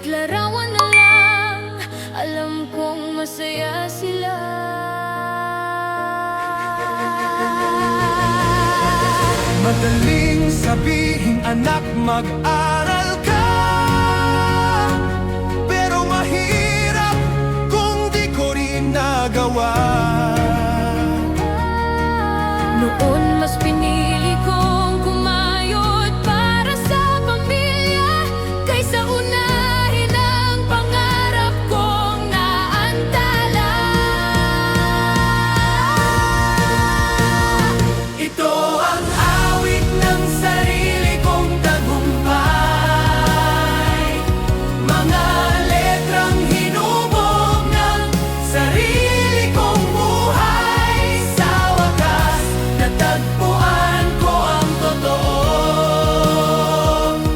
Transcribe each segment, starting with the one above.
kahit larawan na lang, alam kong masaya sila. Madaling sabihin, anak, mag-aral ka, pero mahirap kung di ko rin nagawa. Noon mas pinili kong kumayod para sa pamilya, kaysa unahin ang pangarap kong naantala. Ito ang awit ng sarili kong tagumpay, mga letrang hinubog ng sarili kong buhay. Sa wakas, natagpuan ko ang totoo,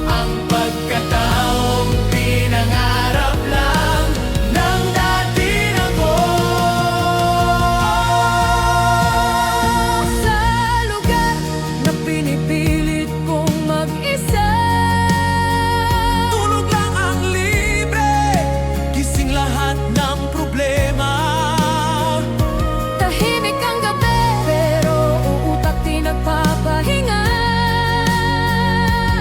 ang pagkataong pinangarap lang ng dati ako. Sa lugar na pinipilit kong mag-isa, Tulog lang ang libre, gising lahat ng problema. tahimik ang gabi, pero uutak di nagpapahinga.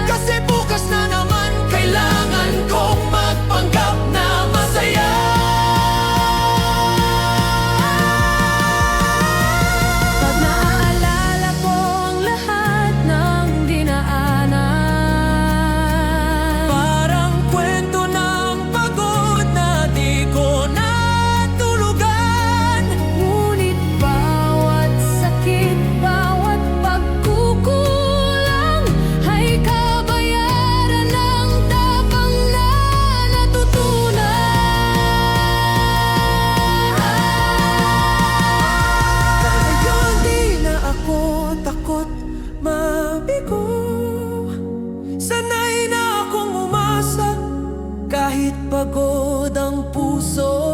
Kasi bukas na naman, kailangan kong magpanggap na masaya. Pag naaalala ko ang lahat ng dinaanan, Parang kwento ng pagod na di ko natulugan. ngunit bawat sakit, bawat pagkukulang ay kabayaran ng tapang na natutunan. Ngayon di na ako takot mabigo, sanay na akong umasa kahit pagod ang puso.